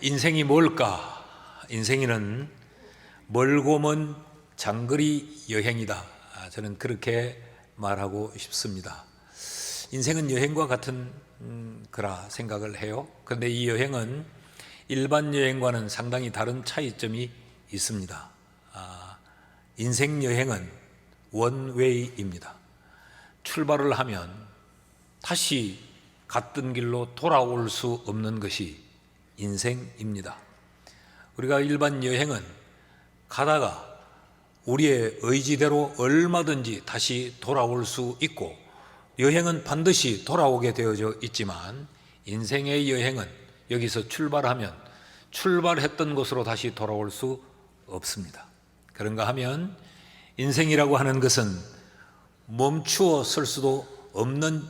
인생이 뭘까? 인생이는 멀고 먼 장거리 여행이다. 저는 그렇게 말하고 싶습니다. 인생은 여행과 같은 거라 생각을 해요. 그런데 이 여행은 일반 여행과는 상당히 다른 차이점이 있습니다. 인생 여행은 원웨이입니다. 출발을 하면 다시 갔던 길로 돌아올 수 없는 것이 인생입니다. 우리가 일반 여행은 가다가 우리의 의지대로 얼마든지 다시 돌아올 수 있고 여행은 반드시 돌아오게 되어져 있지만 인생의 여행은 여기서 출발하면 출발했던 곳으로 다시 돌아올 수 없습니다. 그런가 하면 인생이라고 하는 것은 멈추어 설 수도 없는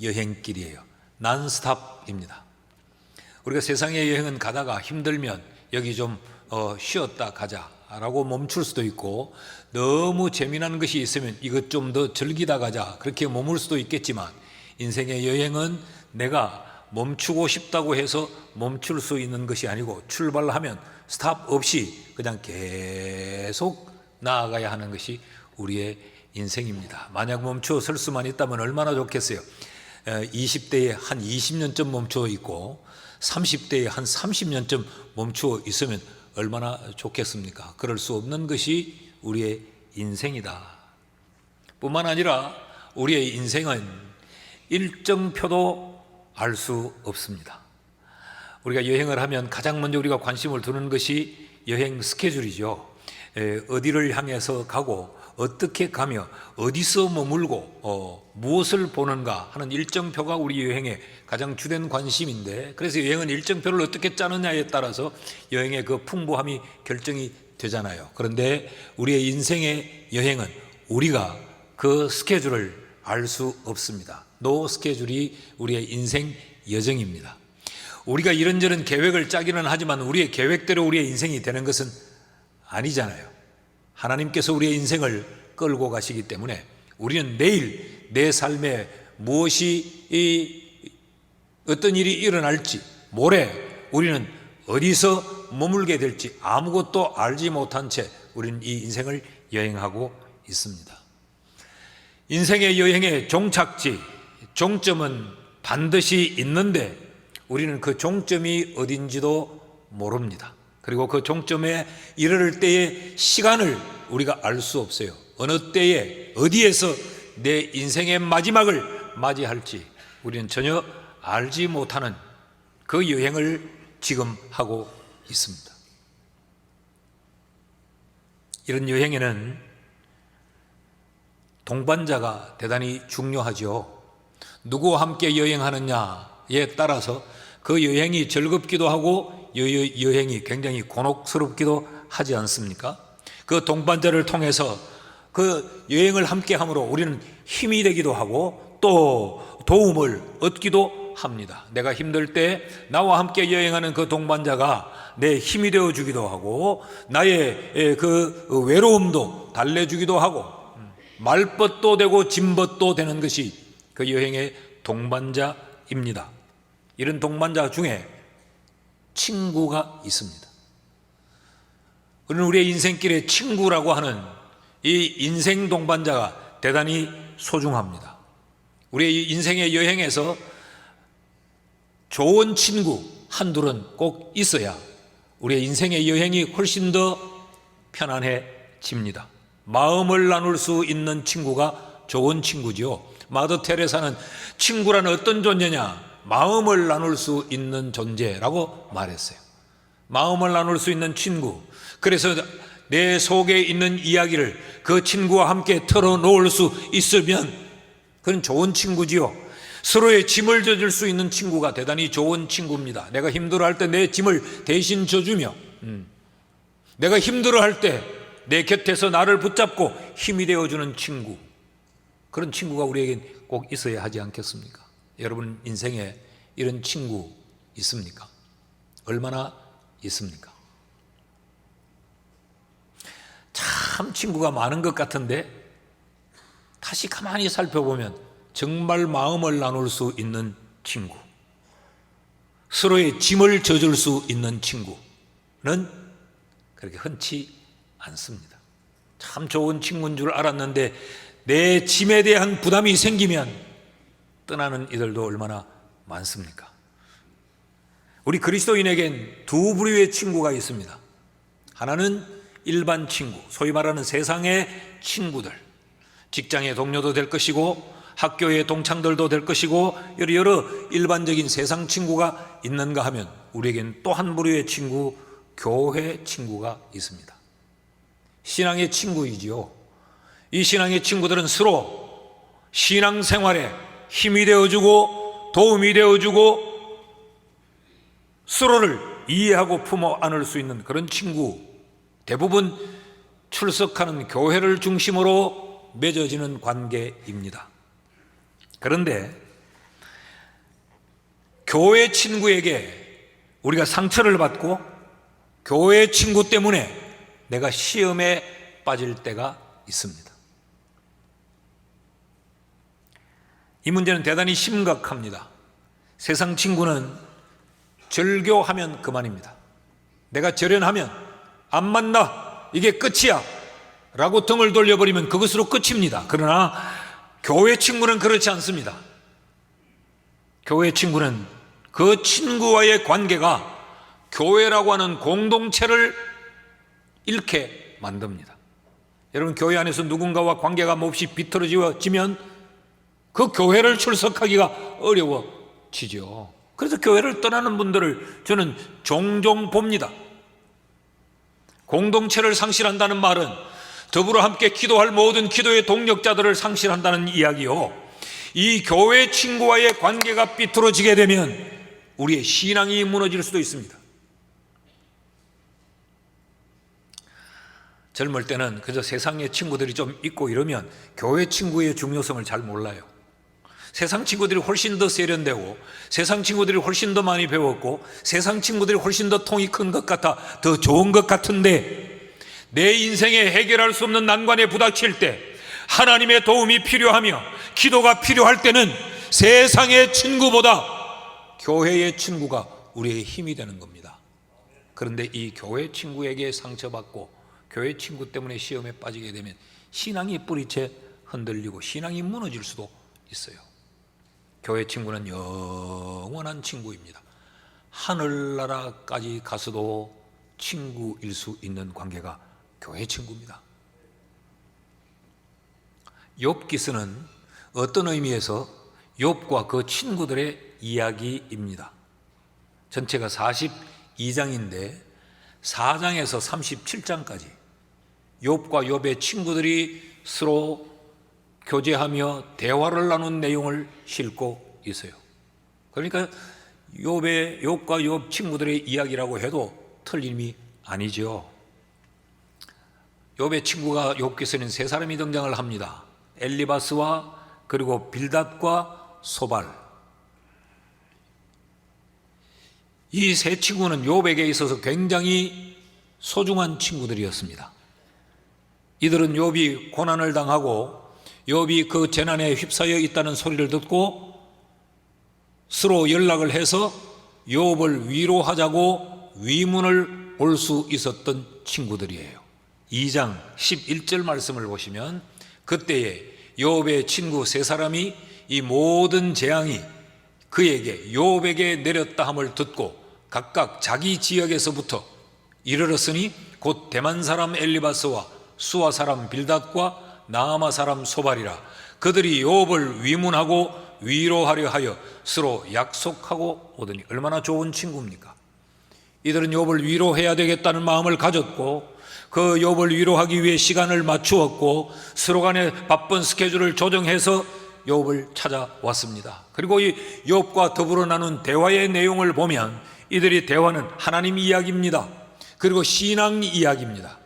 여행길이에요. 난스탑입니다. 우리가 세상의 여행은 가다가 힘들면 여기 좀 쉬었다 가자라고 멈출 수도 있고, 너무 재미난 것이 있으면 이것 좀 더 즐기다 가자 그렇게 머물 수도 있겠지만, 인생의 여행은 내가 멈추고 싶다고 해서 멈출 수 있는 것이 아니고 출발하면 스탑 없이 그냥 계속 나아가야 하는 것이 우리의 인생입니다. 만약 멈추어 설 수만 있다면 얼마나 좋겠어요. 20대에 한 20년쯤 멈추어 있고 30대에 한 30년쯤 멈추어 있으면 얼마나 좋겠습니까? 그럴 수 없는 것이 우리의 인생이다. 뿐만 아니라 우리의 인생은 일정표도 알 수 없습니다. 우리가 여행을 하면 가장 먼저 우리가 관심을 두는 것이 여행 스케줄이죠. 어디를 향해서 가고 어떻게 가며 어디서 머물고 무엇을 보는가 하는 일정표가 우리 여행의 가장 주된 관심인데, 그래서 여행은 일정표를 어떻게 짜느냐에 따라서 여행의 그 풍부함이 결정이 되잖아요. 그런데 우리의 인생의 여행은 우리가 그 스케줄을 알 수 없습니다. 노 스케줄이 우리의 인생 여정입니다. 우리가 이런저런 계획을 짜기는 하지만 우리의 계획대로 우리의 인생이 되는 것은 아니잖아요. 하나님께서 우리의 인생을 끌고 가시기 때문에 우리는 내일 내 삶에 무엇이 어떤 일이 일어날지, 모레 우리는 어디서 머물게 될지 아무것도 알지 못한 채 우리는 이 인생을 여행하고 있습니다. 인생의 여행의 종착지, 종점은 반드시 있는데 우리는 그 종점이 어딘지도 모릅니다. 그리고 그 종점에 이르를 때의 시간을 우리가 알 수 없어요. 어느 때에 어디에서 내 인생의 마지막을 맞이할지 우리는 전혀 알지 못하는 그 여행을 지금 하고 있습니다. 이런 여행에는 동반자가 대단히 중요하죠. 누구와 함께 여행하느냐에 따라서 그 여행이 즐겁기도 하고 여행이 굉장히 곤혹스럽기도 하지 않습니까? 그 동반자를 통해서 그 여행을 함께 함으로 우리는 힘이 되기도 하고 또 도움을 얻기도 합니다. 내가 힘들 때 나와 함께 여행하는 그 동반자가 내 힘이 되어 주기도 하고 나의 그 외로움도 달래주기도 하고 말벗도 되고 짐벗도 되는 것이 그 여행의 동반자입니다. 이런 동반자 중에 친구가 있습니다. 우리는 우리의 인생길에 친구라고 하는 이 인생 동반자가 대단히 소중합니다. 우리의 인생의 여행에서 좋은 친구 한둘은 꼭 있어야 우리의 인생의 여행이 훨씬 더 편안해집니다. 마음을 나눌 수 있는 친구가 좋은 친구죠. 마더 테레사는 친구란 어떤 존재냐? 마음을 나눌 수 있는 존재라고 말했어요. 마음을 나눌 수 있는 친구. 그래서 내 속에 있는 이야기를 그 친구와 함께 털어놓을 수 있으면 그건 좋은 친구지요. 서로의 짐을 져줄 수 있는 친구가 대단히 좋은 친구입니다. 내가 힘들어할 때 내 짐을 대신 져주며 내가 힘들어할 때 내 곁에서 나를 붙잡고 힘이 되어주는 친구, 그런 친구가 우리에게 꼭 있어야 하지 않겠습니까? 여러분 인생에 이런 친구 있습니까? 얼마나 있습니까? 참 친구가 많은 것 같은데 다시 가만히 살펴보면 정말 마음을 나눌 수 있는 친구, 서로의 짐을 져줄 수 있는 친구는 그렇게 흔치 않습니다. 참 좋은 친구인 줄 알았는데 내 짐에 대한 부담이 생기면 떠나는 이들도 얼마나 많습니까? 우리 그리스도인에겐 두 부류의 친구가 있습니다. 하나는 일반 친구, 소위 말하는 세상의 친구들, 직장의 동료도 될 것이고 학교의 동창들도 될 것이고 여러 일반적인 세상 친구가 있는가 하면 우리에겐 또 한 부류의 친구, 교회 친구가 있습니다. 신앙의 친구이지요. 이 신앙의 친구들은 서로 신앙생활에 힘이 되어주고 도움이 되어주고 서로를 이해하고 품어 안을 수 있는 그런 친구, 대부분 출석하는 교회를 중심으로 맺어지는 관계입니다. 그런데 교회 친구에게 우리가 상처를 받고 교회 친구 때문에 내가 시험에 빠질 때가 있습니다. 이 문제는 대단히 심각합니다. 세상 친구는 절교하면 그만입니다. 내가 절연하면 안 만나, 이게 끝이야 라고 등을 돌려버리면 그것으로 끝입니다. 그러나 교회 친구는 그렇지 않습니다. 교회 친구는 그 친구와의 관계가 교회라고 하는 공동체를 잃게 만듭니다. 여러분, 교회 안에서 누군가와 관계가 몹시 비틀어지면 그 교회를 출석하기가 어려워지죠. 그래서 교회를 떠나는 분들을 저는 종종 봅니다. 공동체를 상실한다는 말은 더불어 함께 기도할 모든 기도의 동력자들을 상실한다는 이야기요, 이 교회 친구와의 관계가 삐뚤어지게 되면 우리의 신앙이 무너질 수도 있습니다. 젊을 때는 그저 세상의 친구들이 좀 있고 이러면 교회 친구의 중요성을 잘 몰라요. 세상 친구들이 훨씬 더 세련되고 세상 친구들이 훨씬 더 많이 배웠고 세상 친구들이 훨씬 더 통이 큰 것 같아 더 좋은 것 같은데, 내 인생에 해결할 수 없는 난관에 부닥칠 때, 하나님의 도움이 필요하며 기도가 필요할 때는 세상의 친구보다 교회의 친구가 우리의 힘이 되는 겁니다. 그런데 이 교회 친구에게 상처받고 교회 친구 때문에 시험에 빠지게 되면 신앙이 뿌리채 흔들리고 신앙이 무너질 수도 있어요. 교회 친구는 영원한 친구입니다. 하늘나라까지 가서도 친구일 수 있는 관계가 교회 친구입니다. 욥기서는 어떤 의미에서 욥과 그 친구들의 이야기입니다. 전체가 42장인데 4장에서 37장까지 욥과 욥의 친구들이 서로 교제하며 대화를 나눈 내용을 싣고 있어요. 그러니까 욥과 욥 친구들의 이야기라고 해도 틀림이 아니죠. 욥의 친구가 욥기서는 세 사람이 등장을 합니다. 엘리바스와 그리고 빌닷과 소발. 이 세 친구는 욥에게 있어서 굉장히 소중한 친구들이었습니다. 이들은 욥이 고난을 당하고 욥이 그 재난에 휩싸여 있다는 소리를 듣고 서로 연락을 해서 욥을 위로하자고 위문을 올 수 있었던 친구들이에요. 2장 11절 말씀을 보시면 그때에 욥의 친구 세 사람이 이 모든 재앙이 그에게 욥에게 내렸다 함을 듣고 각각 자기 지역에서부터 이르렀으니 곧 대만 사람 엘리바스와 수아 사람 빌닷과 나아마 사람 소발이라. 그들이 욥을 위문하고 위로하려 하여 서로 약속하고 오더니. 얼마나 좋은 친구입니까? 이들은 욥을 위로해야 되겠다는 마음을 가졌고 그 욥을 위로하기 위해 시간을 맞추었고 서로 간에 바쁜 스케줄을 조정해서 욥을 찾아왔습니다. 그리고 이 욥과 더불어 나눈 대화의 내용을 보면 이들의 대화는 하나님 이야기입니다. 그리고 신앙 이야기입니다.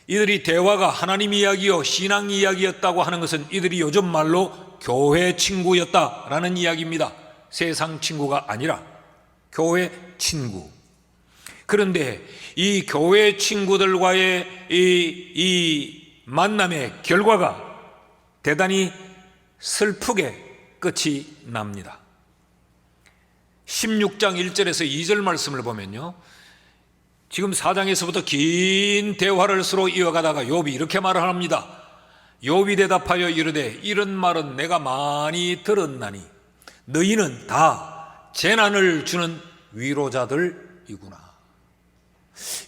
이들이 대화가 하나님 이야기요 신앙 이야기였다고 하는 것은 이들이 요즘 말로 교회 친구였다라는 이야기입니다. 세상 친구가 아니라 교회 친구. 그런데 이 교회 친구들과의 이 만남의 결과가 대단히 슬프게 끝이 납니다. 16장 1절에서 2절 말씀을 보면요, 지금 4장에서부터 긴 대화를 서로 이어가다가 욥이 이렇게 말을 합니다. 욥이 대답하여 이르되 이런 말은 내가 많이 들었나니 너희는 다 재난을 주는 위로자들이구나.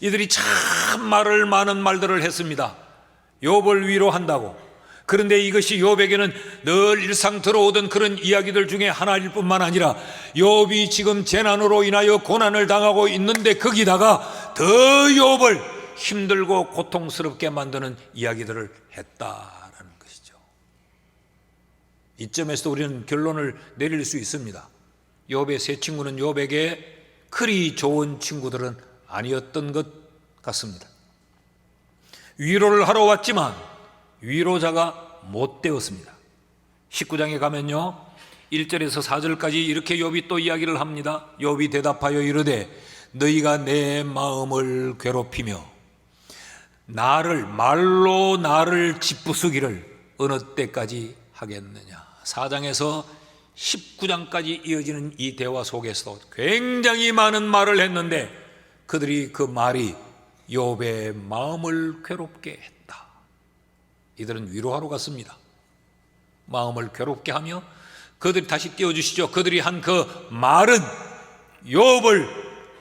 이들이 참 많은 말들을 했습니다. 욥을 위로한다고. 그런데 이것이 욥에게는 늘 일상 들어오던 그런 이야기들 중에 하나일 뿐만 아니라 욥이 지금 재난으로 인하여 고난을 당하고 있는데 거기다가 더 욥을 힘들고 고통스럽게 만드는 이야기들을 했다라는 것이죠. 이점에서도 우리는 결론을 내릴 수 있습니다. 욥의 세 친구는 욥에게 그리 좋은 친구들은 아니었던 것 같습니다. 위로를 하러 왔지만 위로자가 못 되었습니다. 19장에 가면요, 1절에서 4절까지 이렇게 욥이 또 이야기를 합니다. 욥이 대답하여 이르되 너희가 내 마음을 괴롭히며 말로 나를 짓부수기를 어느 때까지 하겠느냐. 4장에서 19장까지 이어지는 이 대화 속에서도 굉장히 많은 말을 했는데 그들이 그 말이 욥의 마음을 괴롭게 했다. 이들은 위로하러 갔습니다. 마음을 괴롭게 하며 그들이 다시 띄워주시죠. 그들이 한 그 말은 욥을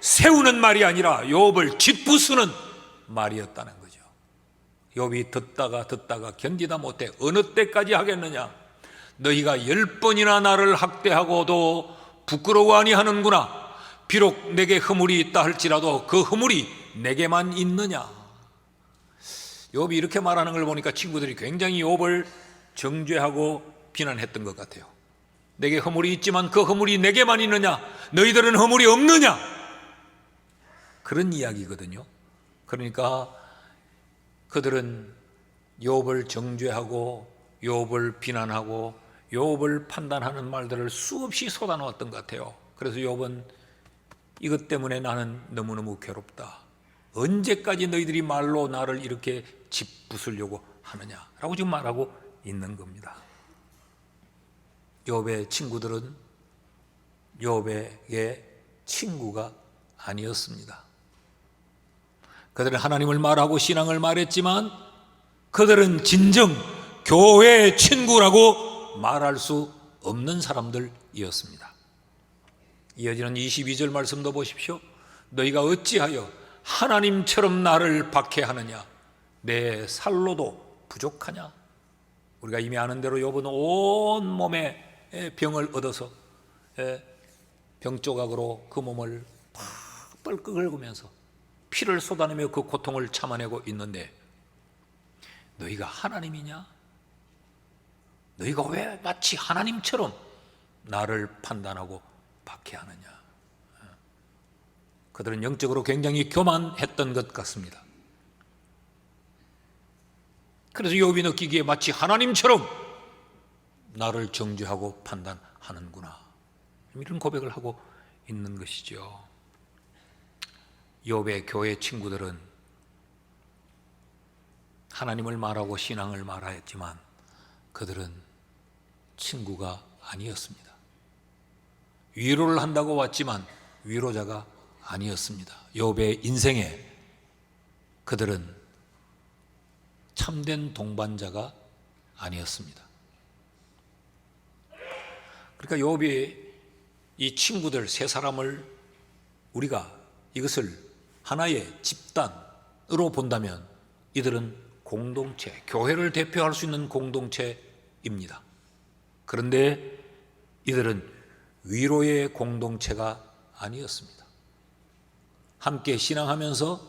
세우는 말이 아니라 욥을 짓부수는 말이었다는 거죠. 욥이 듣다가 견디다 못해 어느 때까지 하겠느냐. 너희가 10번이나 나를 학대하고도 부끄러워 아니하는구나. 비록 내게 허물이 있다 할지라도 그 허물이 내게만 있느냐. 욥이 이렇게 말하는 걸 보니까 친구들이 굉장히 욥을 정죄하고 비난했던 것 같아요. 내게 허물이 있지만 그 허물이 내게만 있느냐. 너희들은 허물이 없느냐. 그런 이야기거든요. 그러니까 그들은 욥을 정죄하고 욥을 비난하고 욥을 판단하는 말들을 수없이 쏟아놓았던 것 같아요. 그래서 욥은 이것 때문에 나는 너무너무 괴롭다. 언제까지 너희들이 말로 나를 이렇게 짓부수려고 하느냐라고 지금 말하고 있는 겁니다. 욥의 친구들은 욥에게 친구가 아니었습니다. 그들은 하나님을 말하고 신앙을 말했지만 그들은 진정 교회의 친구라고 말할 수 없는 사람들이었습니다. 이어지는 22절 말씀도 보십시오. 너희가 어찌하여 하나님처럼 나를 박해하느냐. 내 살로도 부족하냐. 우리가 이미 아는 대로 욥은 온 몸에 병을 얻어서 병조각으로 그 몸을 뻘뻘 긁으면서 피를 쏟아내며 그 고통을 참아내고 있는데 너희가 하나님이냐? 너희가 왜 마치 하나님처럼 나를 판단하고 박해하느냐. 그들은 영적으로 굉장히 교만했던 것 같습니다. 그래서 욥이 느끼기에 마치 하나님처럼 나를 정죄하고 판단하는구나, 이런 고백을 하고 있는 것이죠. 욥의 교회 친구들은 하나님을 말하고 신앙을 말하였지만 그들은 친구가 아니었습니다. 위로를 한다고 왔지만 위로자가 아니었습니다. 욥의 인생에 그들은 참된 동반자가 아니었습니다. 그러니까 욥이 이 친구들 세 사람을 우리가 이것을 하나의 집단으로 본다면 이들은 공동체, 교회를 대표할 수 있는 공동체입니다. 그런데 이들은 위로의 공동체가 아니었습니다. 함께 신앙하면서,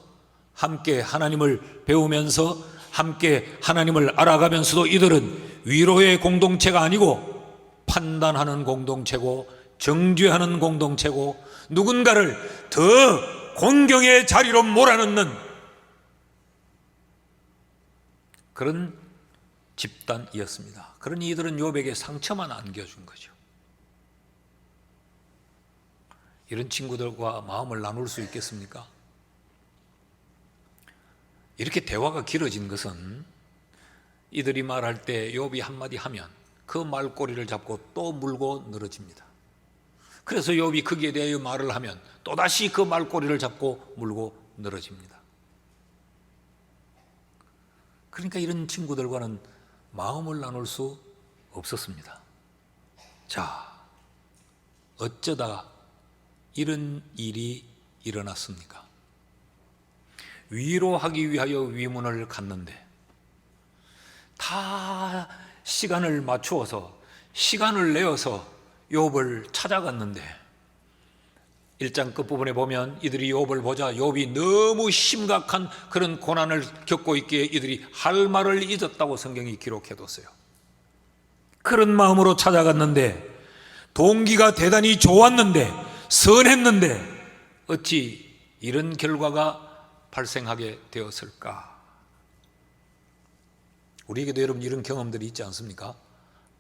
함께 하나님을 배우면서, 함께 하나님을 알아가면서도 이들은 위로의 공동체가 아니고 판단하는 공동체고 정죄하는 공동체고 누군가를 더 공경의 자리로 몰아넣는 그런 집단이었습니다. 그러니 이들은 욥에게 상처만 안겨준 거죠. 이런 친구들과 마음을 나눌 수 있겠습니까? 이렇게 대화가 길어진 것은 이들이 말할 때 욥이 한마디 하면 그 말꼬리를 잡고 또 물고 늘어집니다. 그래서 욥이 거기에 대하여 말을 하면 또다시 그 말꼬리를 잡고 물고 늘어집니다. 그러니까 이런 친구들과는 마음을 나눌 수 없었습니다. 자, 어쩌다 이런 일이 일어났습니까? 위로하기 위하여 위문을 갔는데 다 시간을 맞추어서 시간을 내어서 욥을 찾아갔는데 1장 끝부분에 보면 이들이 욥을 보자 욥이 너무 심각한 그런 고난을 겪고 있기에 이들이 할 말을 잊었다고 성경이 기록해뒀어요. 그런 마음으로 찾아갔는데 동기가 대단히 좋았는데 선했는데 어찌 이런 결과가 발생하게 되었을까? 우리에게도 여러분 이런 경험들이 있지 않습니까?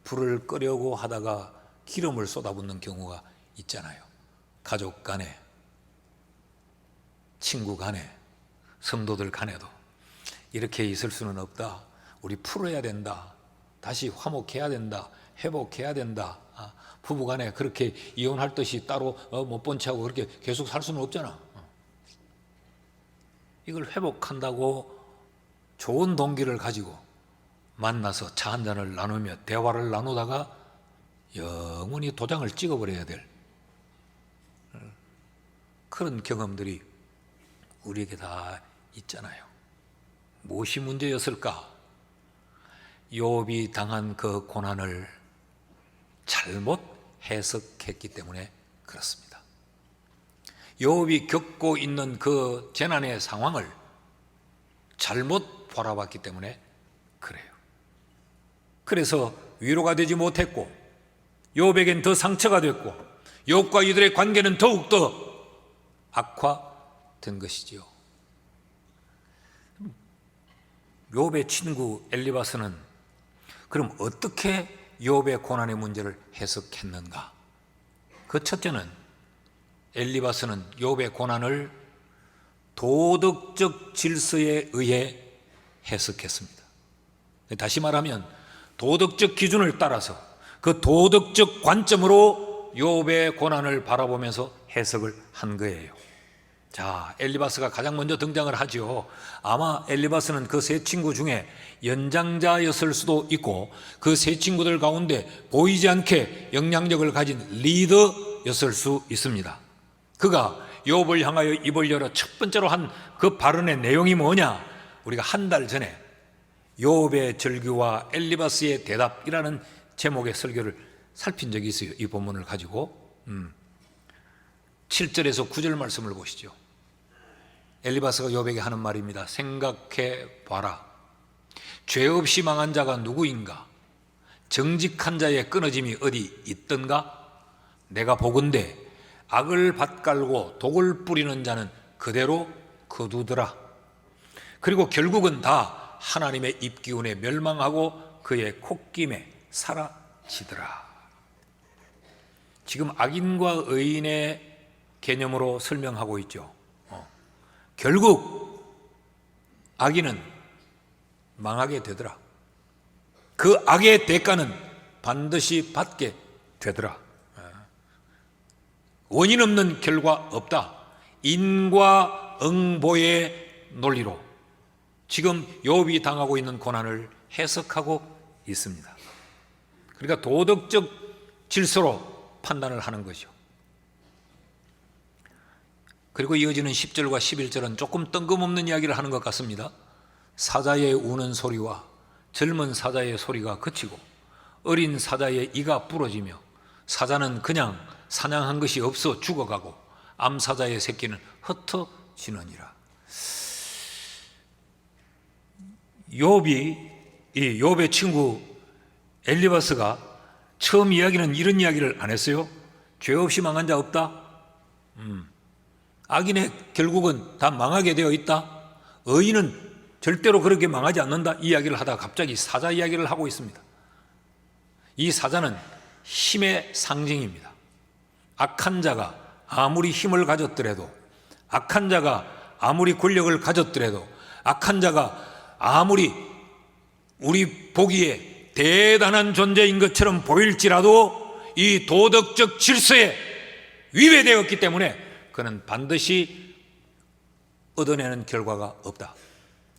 불을 끄려고 하다가 기름을 쏟아붓는 경우가 있잖아요. 가족 간에, 친구 간에, 성도들 간에도 이렇게 있을 수는 없다. 우리 풀어야 된다. 다시 화목해야 된다. 회복해야 된다. 부부 간에 그렇게 이혼할 듯이 따로 못 본 채하고 그렇게 계속 살 수는 없잖아. 이걸 회복한다고 좋은 동기를 가지고 만나서 차 한 잔을 나누며 대화를 나누다가 영원히 도장을 찍어버려야 될 그런 경험들이 우리에게 다 있잖아요. 무엇이 문제였을까? 욥이 당한 그 고난을 잘못 해석했기 때문에 그렇습니다. 욥이 겪고 있는 그 재난의 상황을 잘못 바라봤기 때문에 그래요. 그래서 위로가 되지 못했고 욥에겐 더 상처가 됐고 욥과 이들의 관계는 더욱더 악화된 것이지요. 욥의 친구 엘리바스는 그럼 어떻게 욥의 고난의 문제를 해석했는가? 그 첫째는 엘리바스는 욥의 고난을 도덕적 질서에 의해 해석했습니다. 다시 말하면 도덕적 기준을 따라서 그 도덕적 관점으로 욥의 고난을 바라보면서 해석을 한 거예요. 자, 엘리바스가 가장 먼저 등장을 하죠. 아마 엘리바스는 그 세 친구 중에 연장자였을 수도 있고 그 세 친구들 가운데 보이지 않게 영향력을 가진 리더였을 수 있습니다. 그가 욥을 향하여 입을 열어 첫 번째로 한 그 발언의 내용이 뭐냐? 우리가 한 달 전에 욥의 절규와 엘리바스의 대답이라는 제목의 설교를 살핀 적이 있어요. 이 본문을 가지고 7절에서 9절 말씀을 보시죠. 엘리바스가 욥에게 하는 말입니다. 생각해 봐라. 죄 없이 망한 자가 누구인가? 정직한 자의 끊어짐이 어디 있던가? 내가 보건대 악을 밭갈고 독을 뿌리는 자는 그대로 거두더라. 그리고 결국은 다 하나님의 입기운에 멸망하고 그의 콧김에 사라지더라. 지금 악인과 의인의 개념으로 설명하고 있죠. 결국 악인은 망하게 되더라. 그 악의 대가는 반드시 받게 되더라. 원인 없는 결과 없다. 인과 응보의 논리로 지금 욥이 당하고 있는 고난을 해석하고 있습니다. 그러니까 도덕적 질서로 판단을 하는 거죠. 그리고 이어지는 10절과 11절은 조금 뜬금없는 이야기를 하는 것 같습니다. 사자의 우는 소리와 젊은 사자의 소리가 그치고 어린 사자의 이가 부러지며 사자는 그냥 사냥한 것이 없어 죽어가고 암사자의 새끼는 흩어지느니라. 욥의 친구 엘리바스가 처음 이야기는 이런 이야기를 안 했어요. 죄 없이 망한 자 없다. 악인의 결국은 다 망하게 되어 있다. 의인은 절대로 그렇게 망하지 않는다. 이 이야기를 하다가 갑자기 사자 이야기를 하고 있습니다. 이 사자는 힘의 상징입니다. 악한 자가 아무리 힘을 가졌더라도, 악한 자가 아무리 권력을 가졌더라도, 악한 자가 아무리 우리 보기에 대단한 존재인 것처럼 보일지라도 이 도덕적 질서에 위배되었기 때문에 그는 반드시 얻어내는 결과가 없다.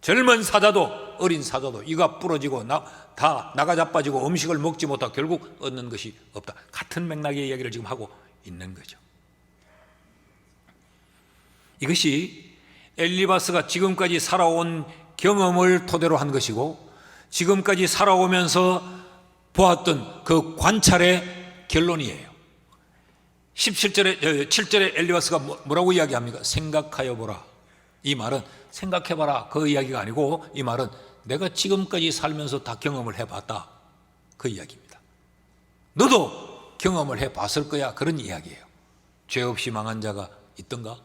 젊은 사자도 어린 사자도 이가 부러지고 다 나가 자빠지고 음식을 먹지 못하고 결국 얻는 것이 없다. 같은 맥락의 이야기를 지금 하고 있는 거죠. 이것이 엘리바스가 지금까지 살아온 경험을 토대로 한 것이고 지금까지 살아오면서 보았던 그 관찰의 결론이에요. 7절에 엘리바스가 뭐라고 이야기합니까? 생각하여 보라. 이 말은 생각해봐라 그 이야기가 아니고 이 말은 내가 지금까지 살면서 다 경험을 해봤다 그 이야기입니다. 너도 경험을 해봤을 거야 그런 이야기예요. 죄 없이 망한 자가 있던가?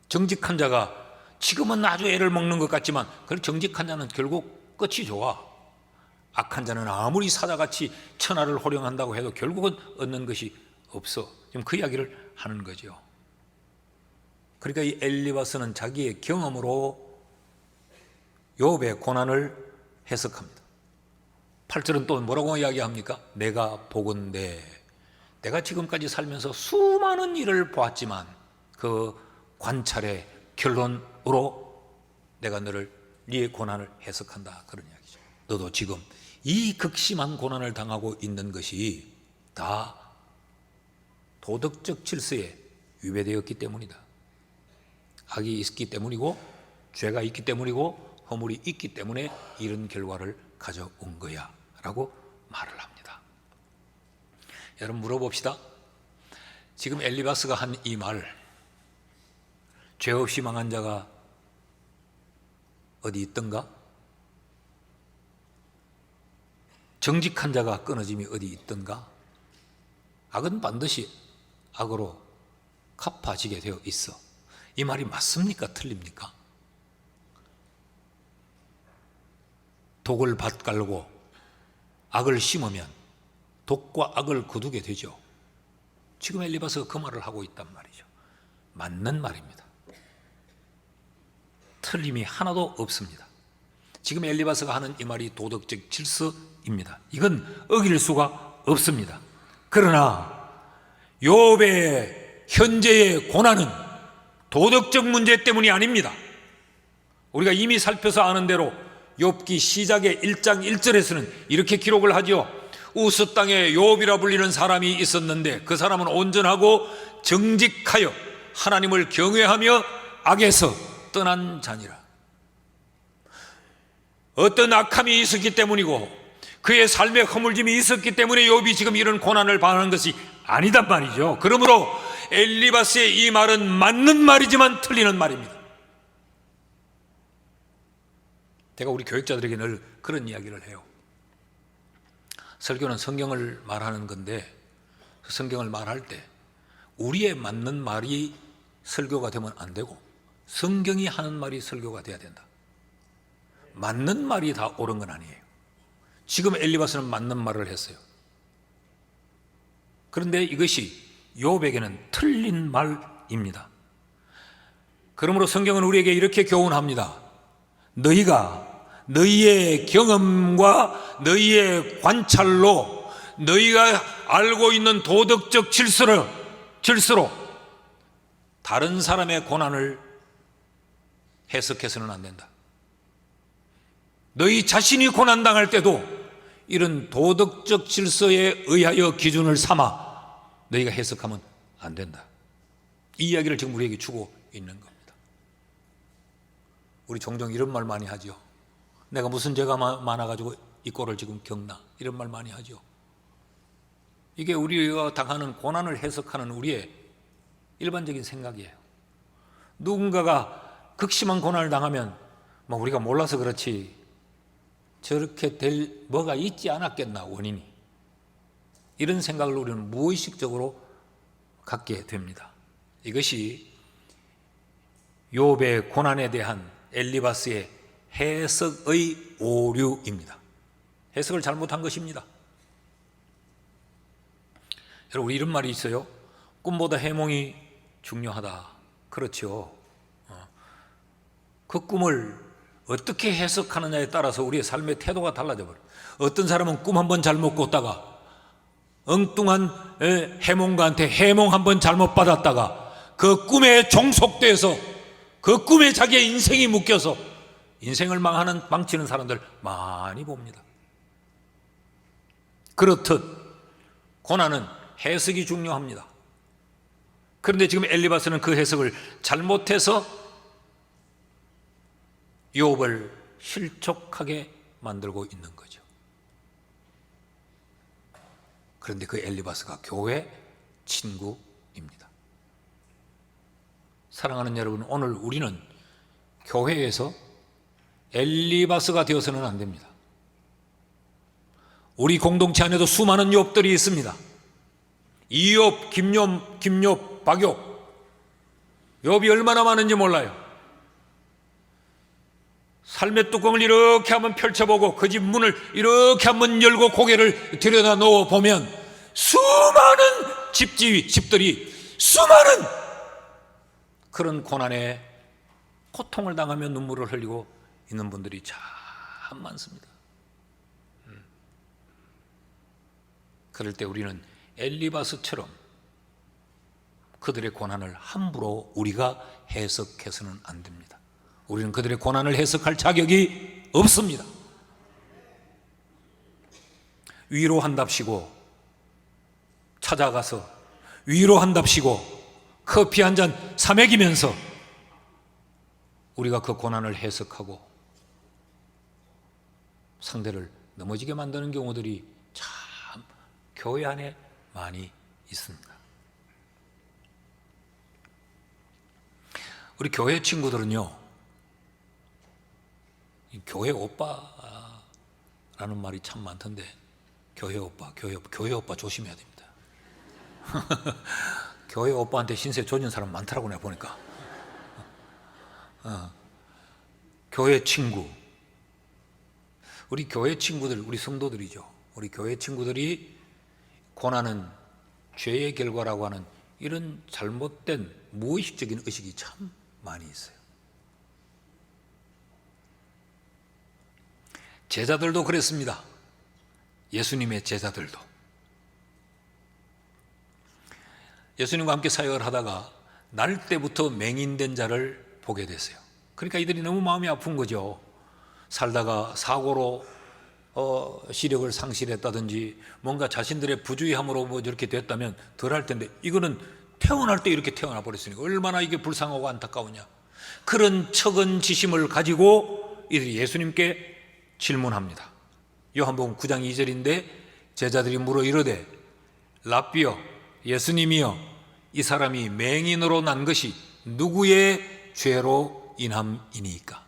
정직한 자가 지금은 아주 애를 먹는 것 같지만 그 정직한 자는 결국 끝이 좋아. 악한 자는 아무리 사자같이 천하를 호령한다고 해도 결국은 얻는 것이 없어. 지금 그 이야기를 하는 거죠. 그러니까 이 엘리바스는 자기의 경험으로 욥의 고난을 해석합니다. 8절은 또 뭐라고 이야기합니까? 내가 보건대 내가 지금까지 살면서 수많은 일을 보았지만 그 관찰의 결론으로 내가 네의 고난을 해석한다 그런 이야기죠. 너도 지금 이 극심한 고난을 당하고 있는 것이 다 도덕적 질서에 위배되었기 때문이다. 악이 있기 때문이고 죄가 있기 때문이고 허물이 있기 때문에 이런 결과를 가져온 거야 라고 말을 합니다. 여러분 물어봅시다. 지금 엘리바스가 한 이 말, 죄 없이 망한 자가 어디 있던가? 정직한 자가 끊어짐이 어디 있던가? 악은 반드시 악으로 갚아지게 되어 있어. 이 말이 맞습니까? 틀립니까? 독을 밭갈고 악을 심으면 독과 악을 거두게 되죠. 지금 엘리바스가 그 말을 하고 있단 말이죠. 맞는 말입니다. 틀림이 하나도 없습니다. 지금 엘리바스가 하는 이 말이 도덕적 질서입니다. 이건 어길 수가 없습니다. 그러나 욥의 현재의 고난은 도덕적 문제 때문이 아닙니다. 우리가 이미 살펴서 아는 대로 욥기 시작의 1장 1절에서는 이렇게 기록을 하죠. 우스 땅에 욥이라 불리는 사람이 있었는데 그 사람은 온전하고 정직하여 하나님을 경외하며 악에서 떠난 자니라. 어떤 악함이 있었기 때문이고 그의 삶에 허물짐이 있었기 때문에 욥이 지금 이런 고난을 당하는 것이 아니단 말이죠. 그러므로 엘리바스의 이 말은 맞는 말이지만 틀리는 말입니다. 제가 우리 교육자들에게 늘 그런 이야기를 해요. 설교는 성경을 말하는 건데 성경을 말할 때 우리의 맞는 말이 설교가 되면 안 되고 성경이 하는 말이 설교가 돼야 된다. 맞는 말이 다 옳은 건 아니에요. 지금 엘리바스는 맞는 말을 했어요. 그런데 이것이 욥에게는 틀린 말입니다. 그러므로 성경은 우리에게 이렇게 교훈합니다. 너희가 너희의 경험과 너희의 관찰로 너희가 알고 있는 도덕적 질서로 다른 사람의 고난을 해석해서는 안 된다. 너희 자신이 고난당할 때도 이런 도덕적 질서에 의하여 기준을 삼아 너희가 해석하면 안 된다. 이 이야기를 지금 우리에게 주고 있는 겁니다. 우리 종종 이런 말 많이 하죠. 내가 무슨 죄가 많아가지고 이 꼴을 지금 겪나 이런 말 많이 하죠. 이게 우리가 당하는 고난을 해석하는 우리의 일반적인 생각이에요. 누군가가 극심한 고난을 당하면 뭐 우리가 몰라서 그렇지 저렇게 될 뭐가 있지 않았겠나 원인이. 이런 생각을 우리는 무의식적으로 갖게 됩니다. 이것이 욥의 고난에 대한 엘리바스의 해석의 오류입니다. 해석을 잘못한 것입니다. 여러분 우리 이런 말이 있어요. 꿈보다 해몽이 중요하다. 그렇죠. 그 꿈을 어떻게 해석하느냐에 따라서 우리의 삶의 태도가 달라져 버려요. 어떤 사람은 꿈 한 번 잘못 꿨다가 엉뚱한 해몽가한테 해몽 한번 잘못 받았다가 그 꿈에 종속돼서 그 꿈에 자기의 인생이 묶여서 인생을 망치는 사람들 많이 봅니다. 그렇듯 고난은 해석이 중요합니다. 그런데 지금 엘리바스는 그 해석을 잘못해서 욥을 실족하게 만들고 있는 거죠. 그런데 그 엘리바스가 교회 친구입니다. 사랑하는 여러분, 오늘 우리는 교회에서 엘리바스가 되어서는 안 됩니다. 우리 공동체 안에도 수많은 욥들이 있습니다. 이욥, 김욥, 박욥, 욥이 얼마나 많은지 몰라요. 삶의 뚜껑을 이렇게 한번 펼쳐보고 그 집 문을 이렇게 한번 열고 고개를 들여다 놓아 보면 수많은 집들이 수많은 그런 고난에 고통을 당하며 눈물을 흘리고 있는 분들이 참 많습니다. 그럴 때 우리는 엘리바스처럼 그들의 고난을 함부로 우리가 해석해서는 안 됩니다. 우리는 그들의 고난을 해석할 자격이 없습니다. 위로한답시고 찾아가서 위로한답시고 커피 한 잔 사 먹이면서 우리가 그 고난을 해석하고 상대를 넘어지게 만드는 경우들이 참 교회 안에 많이 있습니다. 우리 교회 친구들은요, 교회 오빠라는 말이 참 많던데 교회 오빠 조심해야 됩니다. 교회 오빠한테 신세 져준 사람 많더라고 내가 보니까. 교회 친구, 우리 교회 친구들, 우리 성도들이죠. 우리 교회 친구들이 고난은 죄의 결과라고 하는 이런 잘못된 무의식적인 의식이 참 많이 있어요. 제자들도 그랬습니다. 예수님의 제자들도. 예수님과 함께 사역을 하다가 날 때부터 맹인된 자를 보게 됐어요. 그러니까 이들이 너무 마음이 아픈 거죠. 살다가 사고로 시력을 상실했다든지 뭔가 자신들의 부주의함으로 뭐 이렇게 됐다면 덜 할 텐데 이거는 태어날 때 이렇게 태어나 버렸으니까 얼마나 이게 불쌍하고 안타까우냐. 그런 척은지심을 가지고 이들이 예수님께 질문합니다. 요한복음 9장 2절인데 제자들이 물어 이르되 랍비여 예수님이여 이 사람이 맹인으로 난 것이 누구의 죄로 인함이니까?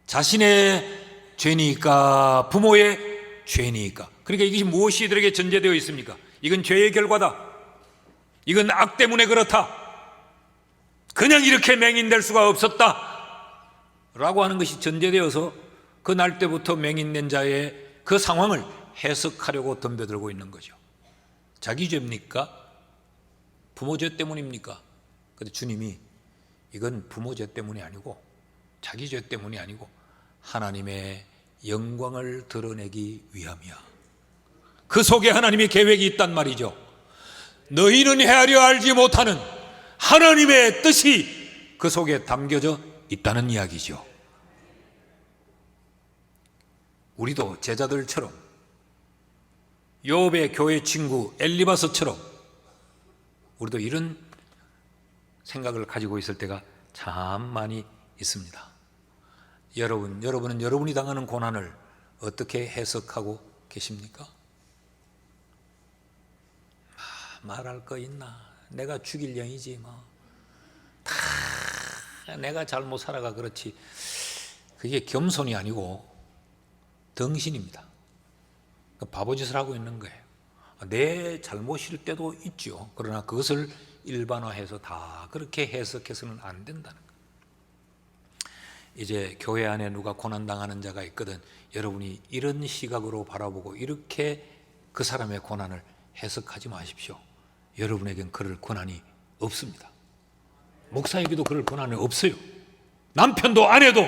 자신의 죄니까 부모의 죄니까? 그러니까 이것이 무엇이 이들에게 전제되어 있습니까? 이건 죄의 결과다. 이건 악 때문에 그렇다. 그냥 이렇게 맹인될 수가 없었다 라고 하는 것이 전제되어서 그 날 때부터 맹인된 자의 그 상황을 해석하려고 덤벼들고 있는 거죠. 자기 죄입니까? 부모 죄 때문입니까? 그런데 주님이 이건 부모 죄 때문이 아니고 자기 죄 때문이 아니고 하나님의 영광을 드러내기 위함이야. 그 속에 하나님의 계획이 있단 말이죠. 너희는 헤아려 알지 못하는 하나님의 뜻이 그 속에 담겨져 있다는 이야기죠. 우리도 제자들처럼 욥의 교회 친구 엘리바스처럼 우리도 이런 생각을 가지고 있을 때가 참 많이 있습니다. 여러분은 여러분이 당하는 고난을 어떻게 해석하고 계십니까? 말할 거 있나? 내가 죽일 영이지 뭐. 다 내가 잘못 살아가 그렇지. 그게 겸손이 아니고 덩신입니다. 바보짓을 하고 있는 거예요. 내 잘못일 때도 있죠. 그러나 그것을 일반화해서 다 그렇게 해석해서는 안 된다는 거예요. 이제 교회 안에 누가 고난당하는 자가 있거든 여러분이 이런 시각으로 바라보고 이렇게 그 사람의 고난을 해석하지 마십시오. 여러분에겐 그럴 권한이 없습니다. 목사에게도 그럴 권한이 없어요. 남편도 아내도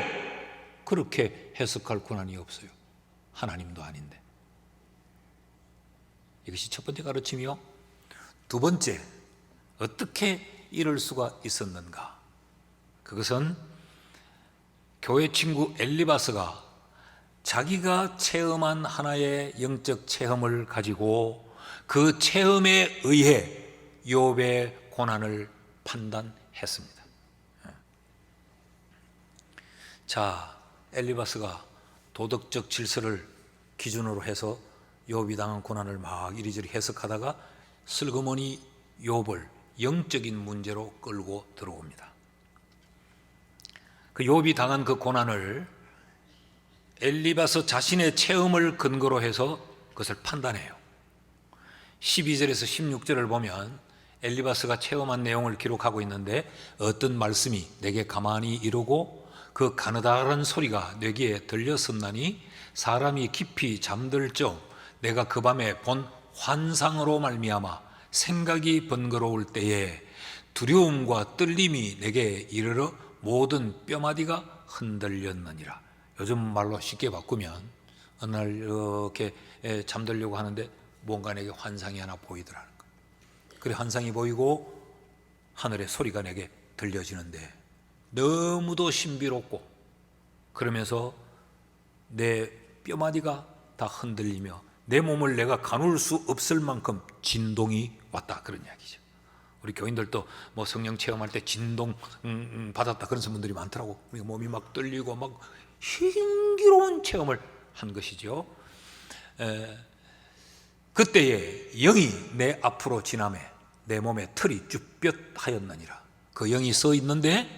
그렇게 해석할 권한이 없어요. 하나님도 아닌데. 이것이 첫 번째 가르침이요. 두 번째, 어떻게 이럴 수가 있었는가? 그것은 교회 친구 엘리바스가 자기가 체험한 하나의 영적 체험을 가지고 그 체험에 의해 욥의 고난을 판단했습니다. 자, 엘리바스가 도덕적 질서를 기준으로 해서 욥이 당한 고난을 막 이리저리 해석하다가 슬그머니 욥을 영적인 문제로 끌고 들어옵니다. 그 욥이 당한 그 고난을 엘리바스 자신의 체험을 근거로 해서 그것을 판단해요. 12절에서 16절을 보면 엘리바스가 체험한 내용을 기록하고 있는데 어떤 말씀이 내게 가만히 이르고 그 가느다란 소리가 내 귀에 들렸었나니 사람이 깊이 잠들 적 내가 그 밤에 본 환상으로 말미암아 생각이 번거로울 때에 두려움과 떨림이 내게 이르러 모든 뼈마디가 흔들렸느니라. 요즘 말로 쉽게 바꾸면 어느 날 이렇게 잠들려고 하는데 뭔가 내게 환상이 하나 보이더라는 거예요. 그래 환상이 보이고 하늘의 소리가 내게 들려지는데 너무도 신비롭고 그러면서 내 뼈마디가 다 흔들리며 내 몸을 내가 가눌 수 없을 만큼 진동이 왔다, 그런 이야기죠. 우리 교인들도 뭐 성령 체험할 때 진동 받았다 그런 분들이 많더라고. 몸이 막 떨리고 막 신기로운 체험을 한 것이죠. 그때에 영이 내 앞으로 지나매 내 몸에 털이 쭈뼛하였느니라. 그 영이 써 있는데